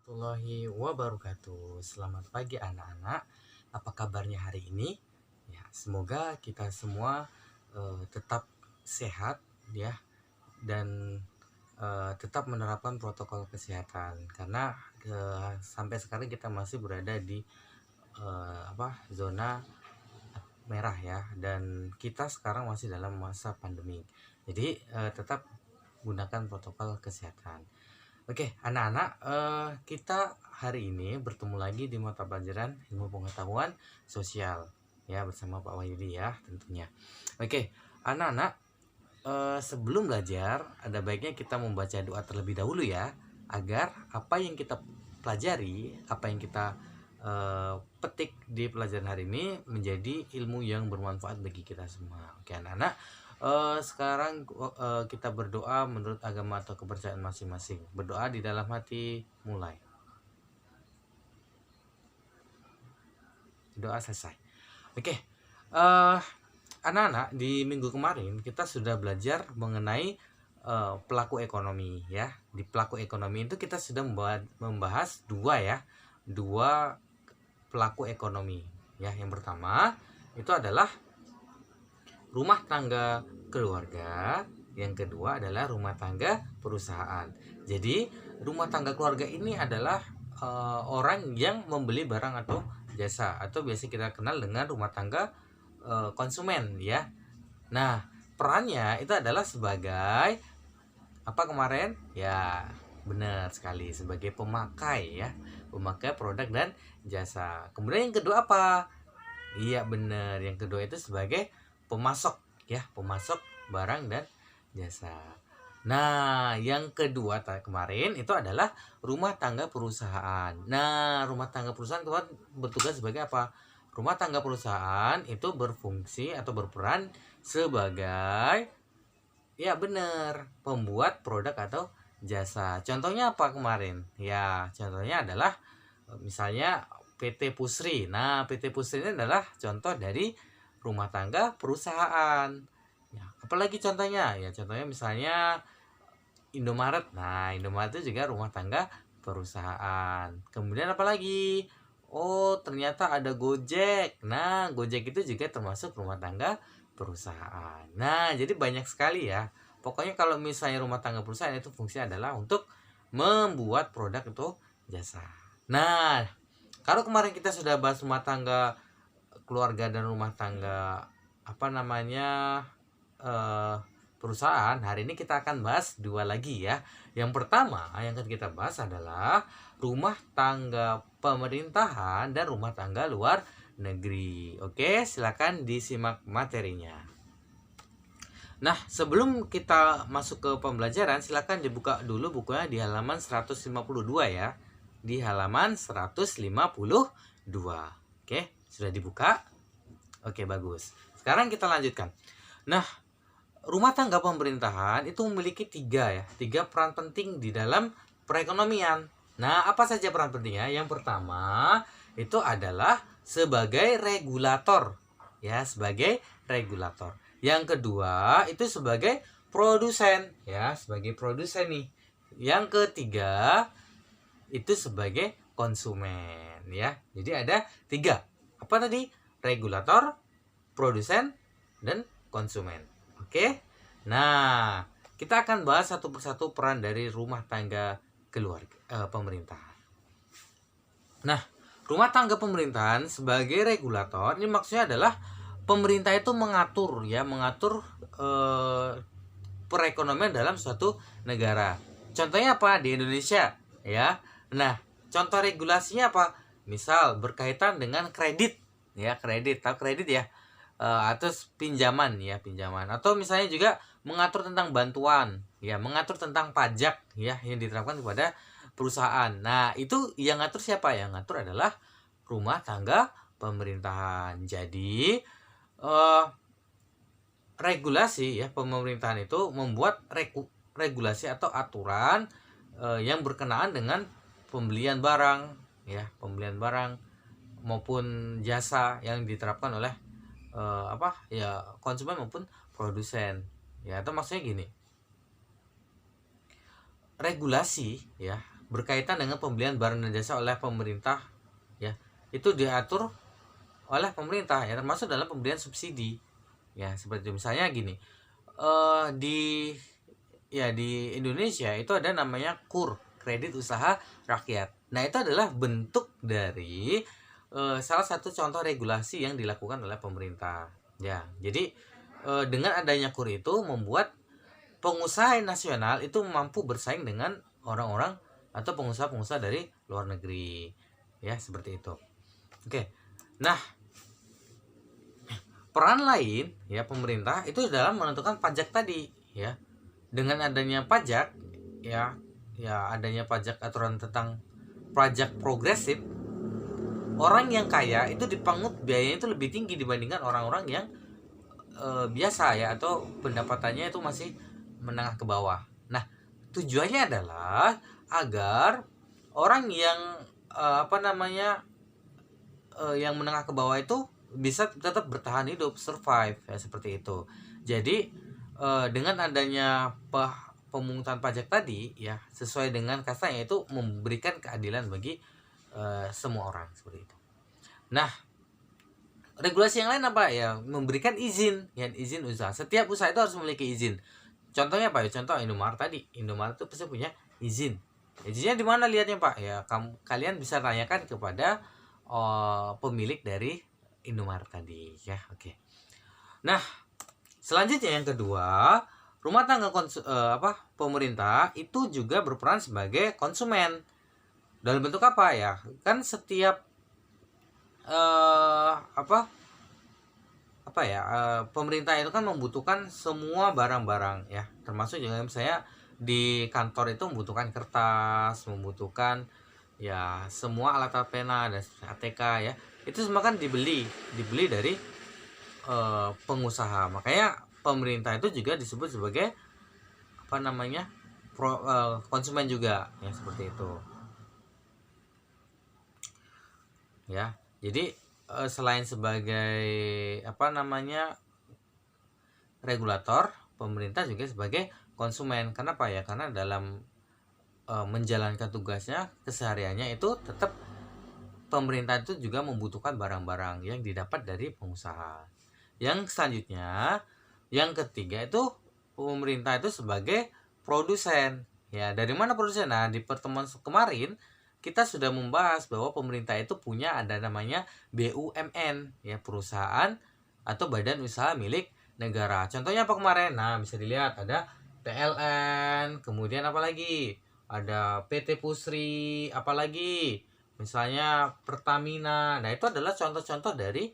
Warahmatullahi wabarakatuh. Selamat pagi anak-anak. Apa kabarnya hari ini? Ya, semoga kita semua tetap sehat ya dan tetap menerapkan protokol kesehatan karena sampai sekarang kita masih berada di zona merah ya, dan kita sekarang masih dalam masa pandemi. Jadi tetap gunakan protokol kesehatan. Oke, anak-anak, kita hari ini bertemu lagi di mata pelajaran ilmu pengetahuan sosial ya, bersama Pak Wahyudi ya tentunya. Oke, anak-anak, sebelum belajar ada baiknya kita membaca doa terlebih dahulu ya, agar apa yang kita pelajari, apa yang kita petik di pelajaran hari ini menjadi ilmu yang bermanfaat bagi kita semua. Oke anak-anak, sekarang kita berdoa menurut agama atau kepercayaan masing-masing. Berdoa di dalam hati, mulai. Doa selesai. Oke, anak-anak, di minggu kemarin kita sudah belajar mengenai pelaku ekonomi ya. Di pelaku ekonomi itu kita sudah membahas dua pelaku ekonomi ya. Yang pertama itu adalah rumah tangga keluarga, yang kedua adalah rumah tangga perusahaan. Jadi rumah tangga keluarga ini adalah orang yang membeli barang atau jasa, atau biasa kita kenal dengan rumah tangga konsumen ya. Nah, perannya itu adalah sebagai apa kemarin? Ya, benar sekali, sebagai pemakai ya, pemakai produk dan jasa. Kemudian yang kedua apa? Iya benar, yang kedua itu sebagai pemasok ya, pemasok barang dan jasa. Nah, yang kedua kemarin itu adalah rumah tangga perusahaan. Nah, rumah tangga perusahaan kemarin bertugas sebagai apa? Rumah tangga perusahaan itu berfungsi atau berperan sebagai, ya benar, pembuat produk atau jasa. Contohnya apa kemarin? Ya, contohnya adalah misalnya PT Pusri. Nah, PT Pusri ini adalah contoh dari rumah tangga perusahaan. Ya, apalagi contohnya? Ya, contohnya misalnya Indomaret. Nah, Indomaret itu juga rumah tangga perusahaan. Kemudian apa lagi? Oh, ternyata ada Gojek. Nah, Gojek itu juga termasuk rumah tangga perusahaan. Nah, jadi banyak sekali ya. Pokoknya kalau misalnya rumah tangga perusahaan itu fungsinya adalah untuk membuat produk atau jasa. Nah, kalau kemarin kita sudah bahas rumah tangga keluarga dan rumah tangga perusahaan, hari ini kita akan bahas dua lagi ya. Yang pertama yang akan kita bahas adalah rumah tangga pemerintahan dan rumah tangga luar negeri. Oke, silakan disimak materinya. Nah, sebelum kita masuk ke pembelajaran, silakan dibuka dulu bukunya di halaman 152 ya. Di halaman 152. Oke, sudah dibuka? Oke, bagus. Sekarang kita lanjutkan. Nah, rumah tangga pemerintahan itu memiliki tiga peran penting di dalam perekonomian. Nah, apa saja peran pentingnya? Yang pertama itu adalah sebagai regulator, ya, sebagai regulator. Yang kedua itu sebagai produsen, ya, sebagai produsen nih. Yang ketiga itu sebagai konsumen, ya. Jadi ada tiga. Apa tadi? Regulator, produsen, dan konsumen. Oke. Nah, kita akan bahas satu persatu peran dari rumah tangga keluarga pemerintahan. Nah, rumah tangga pemerintahan sebagai regulator ini maksudnya adalah pemerintah itu mengatur perekonomian dalam suatu negara. Contohnya apa? Di Indonesia, ya. Nah, contoh regulasinya apa? Misal berkaitan dengan kredit, ya, kredit. Tahu kredit ya? Atau pinjaman ya, pinjaman. Atau misalnya juga mengatur tentang bantuan, ya, mengatur tentang pajak ya yang diterapkan kepada perusahaan. Nah, itu yang ngatur siapa? Yang ngatur adalah rumah tangga pemerintahan. Jadi regulasi ya, pemerintahan itu membuat regulasi atau aturan yang berkenaan dengan pembelian barang ya, pembelian barang maupun jasa yang diterapkan oleh konsumen maupun produsen ya. Atau maksudnya gini, regulasi ya berkaitan dengan pembelian barang dan jasa oleh pemerintah, ya, itu diatur oleh pemerintah, ya, termasuk dalam pemberian subsidi, ya, seperti itu. Misalnya gini, di Indonesia itu ada namanya KUR, kredit usaha rakyat. Nah, itu adalah bentuk dari salah satu contoh regulasi yang dilakukan oleh pemerintah, ya. Jadi dengan adanya KUR itu membuat pengusaha nasional itu mampu bersaing dengan orang-orang atau pengusaha-pengusaha dari luar negeri, ya, seperti itu. Oke. Nah, peran lain, ya, pemerintah itu dalam menentukan pajak tadi, ya. Dengan adanya pajak, ya adanya pajak, aturan tentang pajak progresif, orang yang kaya itu dipungut biayanya itu lebih tinggi dibandingkan orang-orang yang biasa, ya, atau pendapatannya itu masih menengah ke bawah. Nah, tujuannya adalah agar orang yang yang menengah ke bawah itu bisa tetap bertahan hidup, survive, ya, seperti itu. Jadi dengan adanya pemungutan pajak tadi, ya, sesuai dengan kastanya, itu memberikan keadilan bagi semua orang, seperti itu. Nah, regulasi yang lain apa, ya, memberikan izin, ya, izin usaha. Setiap usaha itu harus memiliki izin. Contohnya apa, ya? Contoh Indomaret tadi. Indomaret itu pasti punya izin. Izinnya di mana lihatnya, Pak? Ya, kalian bisa tanyakan kepada pemilik dari Indomaret tadi, ya. Oke. Nah, selanjutnya yang kedua, rumah tangga pemerintah itu juga berperan sebagai konsumen. Dalam bentuk apa, ya? Kan setiap pemerintah itu kan membutuhkan semua barang-barang, ya, termasuk juga misalnya di kantor itu membutuhkan kertas, membutuhkan, ya, semua alat-alat pena dan ATK, ya, itu semua kan dibeli dari pengusaha. Makanya pemerintah itu juga disebut sebagai konsumen juga, ya, seperti itu, ya. Jadi selain sebagai regulator, pemerintah juga sebagai konsumen. Kenapa, ya? Karena dalam menjalankan tugasnya kesehariannya itu tetap pemerintah itu juga membutuhkan barang-barang yang didapat dari pengusaha. Yang selanjutnya, yang ketiga itu pemerintah itu sebagai produsen. Ya, dari mana produsen? Nah, di pertemuan kemarin kita sudah membahas bahwa pemerintah itu punya ada namanya BUMN, ya, perusahaan atau badan usaha milik negara. Contohnya apa kemarin? Nah, bisa dilihat ada PLN, kemudian apa lagi? Ada PT Pusri, apalagi misalnya Pertamina. Nah, itu adalah contoh-contoh dari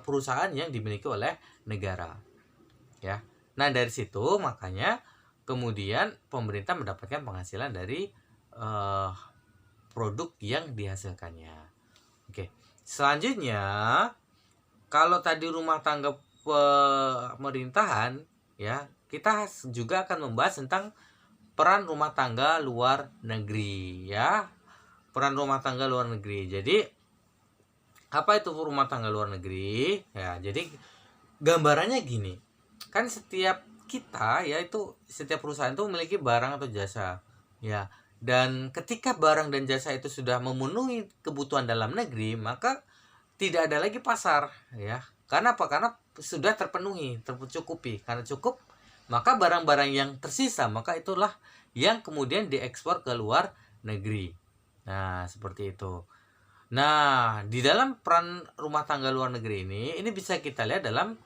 perusahaan yang dimiliki oleh negara, ya. Nah, dari situ makanya kemudian pemerintah mendapatkan penghasilan dari produk yang dihasilkannya. Oke. Selanjutnya, kalau tadi rumah tangga pemerintahan, ya, kita juga akan membahas tentang peran rumah tangga luar negeri, ya. Peran rumah tangga luar negeri. Jadi apa itu rumah tangga luar negeri? Ya, jadi gambarannya gini. Kan setiap kita, yaitu setiap perusahaan itu memiliki barang atau jasa, ya. Dan ketika barang dan jasa itu sudah memenuhi kebutuhan dalam negeri, maka tidak ada lagi pasar, ya. Karena apa? Karena sudah terpenuhi, tercukupi. Karena cukup, maka barang-barang yang tersisa, maka itulah yang kemudian diekspor ke luar negeri. Nah, seperti itu. Nah, di dalam peran rumah tangga luar negeri ini bisa kita lihat dalam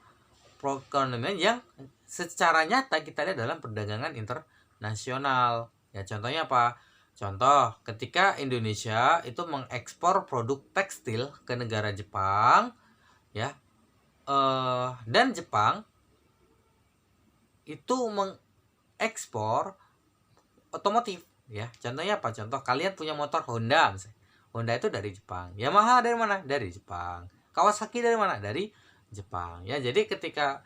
perekonomian yang secara nyata kita lihat dalam perdagangan internasional. Ya, contohnya apa? Contoh, ketika Indonesia itu mengekspor produk tekstil ke negara Jepang, ya, dan Jepang itu mengekspor otomotif, ya. Contohnya apa? Contoh, kalian punya motor Honda misalnya. Honda itu dari Jepang. Yamaha dari mana? Dari Jepang. Kawasaki dari mana? Dari Jepang. Ya, jadi ketika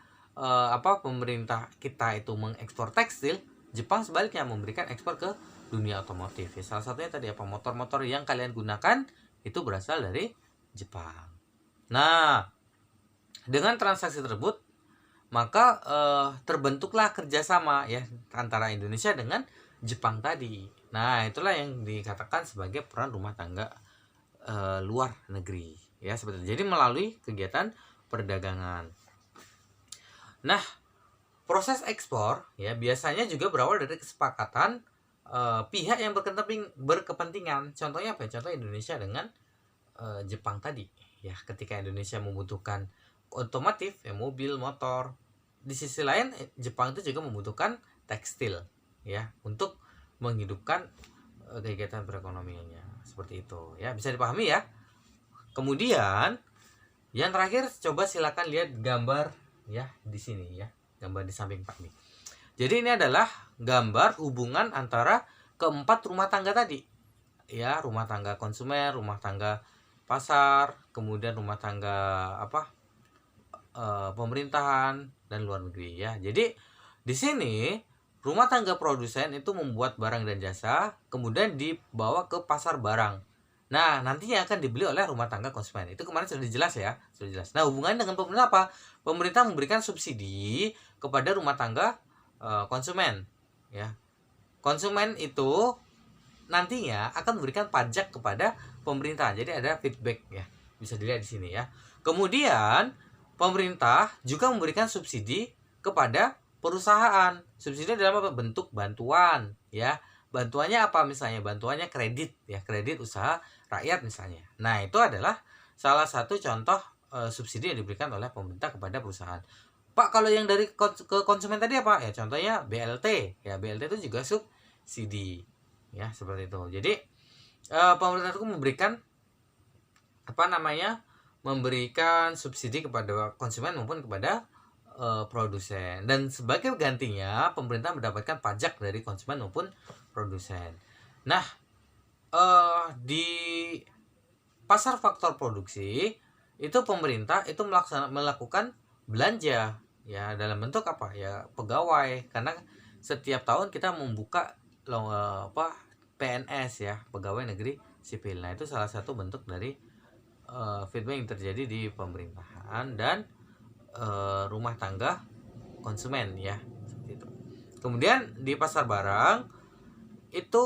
pemerintah kita itu mengekspor tekstil, Jepang sebaliknya memberikan ekspor ke dunia otomotif. Ya, salah satunya tadi apa? Motor-motor yang kalian gunakan itu berasal dari Jepang. Nah, dengan transaksi tersebut maka terbentuklah kerjasama, ya, antara Indonesia dengan Jepang tadi. Nah, itulah yang dikatakan sebagai peran rumah tangga luar negeri, ya seperti itu. Jadi melalui kegiatan perdagangan. Nah, proses ekspor ya biasanya juga berawal dari kesepakatan pihak yang berkepentingan. Contohnya apa? Contoh Indonesia dengan Jepang tadi. Ya, ketika Indonesia membutuhkan otomotif, ya mobil, motor. Di sisi lain Jepang itu juga membutuhkan tekstil, ya, untuk menghidupkan kegiatan perekonomiannya. Seperti itu, ya. Bisa dipahami ya. Kemudian yang terakhir coba silakan lihat gambar ya di sini ya. Gambar di samping Pak nih. Jadi ini adalah gambar hubungan antara keempat rumah tangga tadi. Ya, rumah tangga konsumen, rumah tangga pasar, kemudian rumah tangga pemerintahan dan luar negeri ya. Jadi di sini rumah tangga produsen itu membuat barang dan jasa, kemudian dibawa ke pasar barang. Nah, nantinya akan dibeli oleh rumah tangga konsumen. Itu kemarin sudah jelas ya, sudah jelas. Nah, hubungannya dengan pemerintah apa? Pemerintah memberikan subsidi kepada rumah tangga konsumen ya. Konsumen itu nantinya akan memberikan pajak kepada pemerintah. Jadi ada feedback ya. Bisa dilihat di sini ya. Kemudian pemerintah juga memberikan subsidi kepada perusahaan. Subsidi dalam apa? Bentuk bantuan ya. Bantuannya apa misalnya? Bantuannya kredit ya, kredit usaha rakyat misalnya. Nah, itu adalah salah satu contoh subsidi yang diberikan oleh pemerintah kepada perusahaan. Pak, kalau yang dari ke konsumen tadi apa? Ya contohnya BLT. Ya, BLT itu juga subsidi. Ya, seperti itu. Jadi pemerintah itu memberikan memberikan subsidi kepada konsumen maupun kepada produsen, dan sebagai gantinya pemerintah mendapatkan pajak dari konsumen maupun produsen. Nah, di pasar faktor produksi itu pemerintah itu melakukan belanja ya dalam bentuk apa ya, pegawai, karena setiap tahun kita membuka PNS ya, pegawai negeri sipil. Nah, itu salah satu bentuk dari feedback yang terjadi di pemerintahan dan rumah tangga konsumen ya, seperti itu. Kemudian di pasar barang itu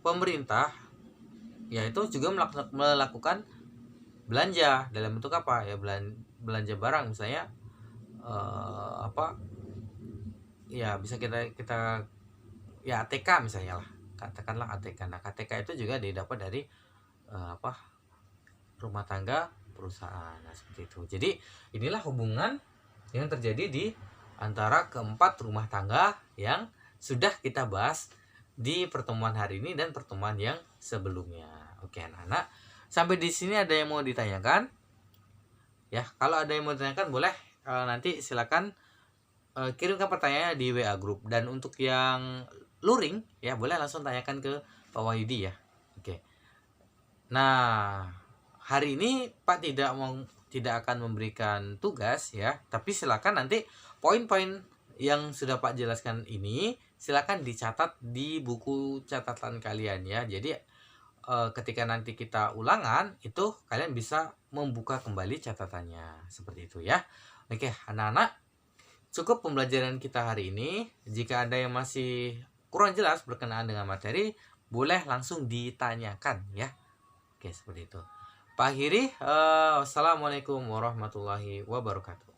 pemerintah ya itu juga melakukan belanja dalam bentuk apa ya, belanja barang misalnya ya bisa kita ya ATK misalnya lah, katakanlah ATK. Nah, KTK itu juga didapat dari rumah tangga perusahaan. Nah, seperti itu. Jadi inilah hubungan yang terjadi di antara keempat rumah tangga yang sudah kita bahas di pertemuan hari ini dan pertemuan yang sebelumnya. Oke, anak-anak, sampai di sini ada yang mau ditanyakan? Ya, kalau ada yang mau ditanyakan boleh nanti silakan kirimkan pertanyaannya di WA group, dan untuk yang luring ya boleh langsung tanyakan ke Pak Wahyudi ya. Oke. Nah, hari ini Pak tidak akan memberikan tugas ya, tapi silakan nanti poin-poin yang sudah Pak jelaskan ini silakan dicatat di buku catatan kalian ya. Jadi ketika nanti kita ulangan itu kalian bisa membuka kembali catatannya, seperti itu ya. Oke, anak-anak, cukup pembelajaran kita hari ini. Jika ada yang masih kurang jelas berkenaan dengan materi, boleh langsung ditanyakan ya. Oke, seperti itu. Pak akhiri, wassalamualaikum warahmatullahi wabarakatuh.